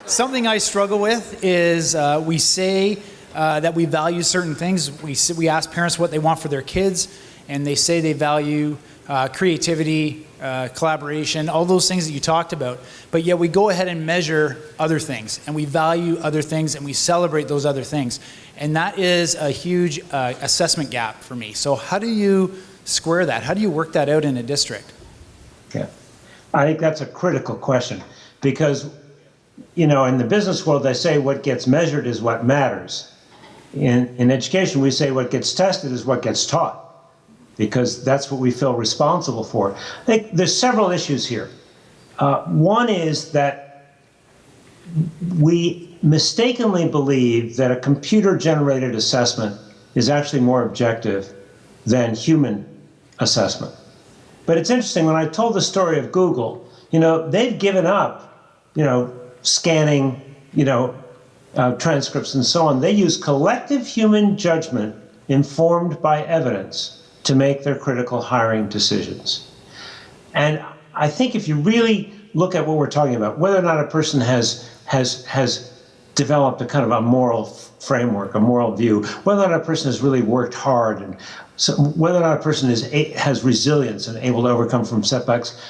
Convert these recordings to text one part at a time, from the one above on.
Something I struggle with is we say that we value certain things. We ask parents what they want for their kids, and they say they value creativity, collaboration, all those things that you talked about. But yet we go ahead and measure other things, and we value other things, and we celebrate those other things. And that is a huge assessment gap for me. So how do you square that? How do you work that out in a district? Yeah, I think that's a critical question, because in the business world, they say what gets measured is what matters. In education, we say what gets tested is what gets taught, because that's what we feel responsible for. I think there's several issues here. One is that we mistakenly believe that a computer-generated assessment is actually more objective than human assessment. But it's interesting, when I told the story of Google, they've given up, scanning, transcripts and so on. They use collective human judgment informed by evidence to make their critical hiring decisions. And I think if you really look at what we're talking about, whether or not a person has developed a kind of a moral framework, a moral view, whether or not a person has really worked hard, and so whether or not a person has resilience and able to overcome from setbacks,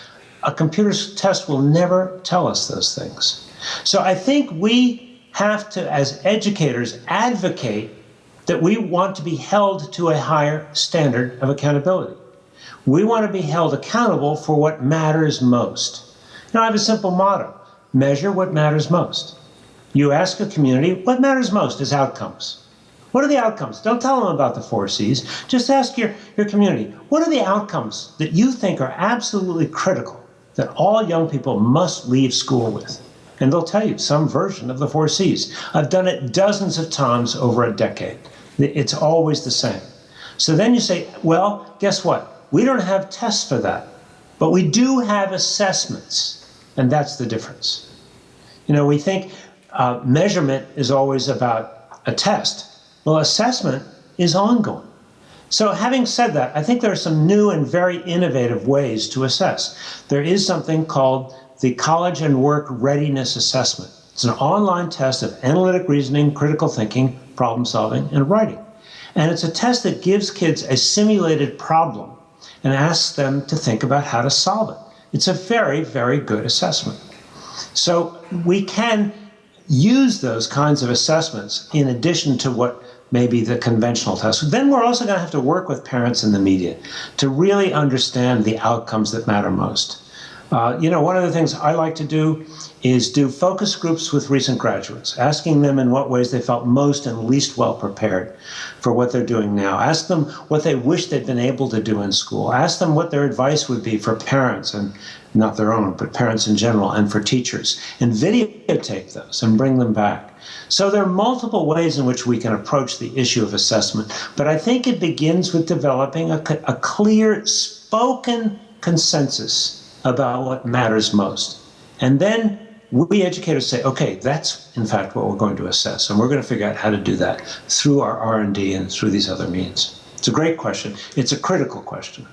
a computer's test will never tell us those things. So I think we have to, as educators, advocate that we want to be held to a higher standard of accountability. We want to be held accountable for what matters most. I have a simple motto: measure what matters most. You ask a community, what matters most is outcomes. What are the outcomes? Don't tell them about the 4 C's. Just ask your community, what are the outcomes that you think are absolutely critical that all young people must leave school with? And they'll tell you some version of the 4 C's. I've done it dozens of times over a decade. It's always the same. So then you say, well, guess what? We don't have tests for that, but we do have assessments, and that's the difference. We think measurement is always about a test. Well, assessment is ongoing. So having said that, I think there are some new and very innovative ways to assess. There is something called the College and Work Readiness Assessment. It's an online test of analytic reasoning, critical thinking, problem solving, and writing. And it's a test that gives kids a simulated problem and asks them to think about how to solve it. It's a very, very good assessment. So we can use those kinds of assessments in addition to what may be the conventional test. Then we're also going to have to work with parents and the media to really understand the outcomes that matter most. One of the things I like to do is do focus groups with recent graduates, asking them in what ways they felt most and least well prepared for what they're doing now. Ask them what they wish they'd been able to do in school. Ask them what their advice would be for parents, and not their own, but parents in general, and for teachers. And videotape those and bring them back. So there are multiple ways in which we can approach the issue of assessment, but I think it begins with developing a clear, spoken consensus about what matters most. And then we educators say, okay, that's in fact what we're going to assess, and we're going to figure out how to do that through our R&D and through these other means. It's a great question. It's a critical question.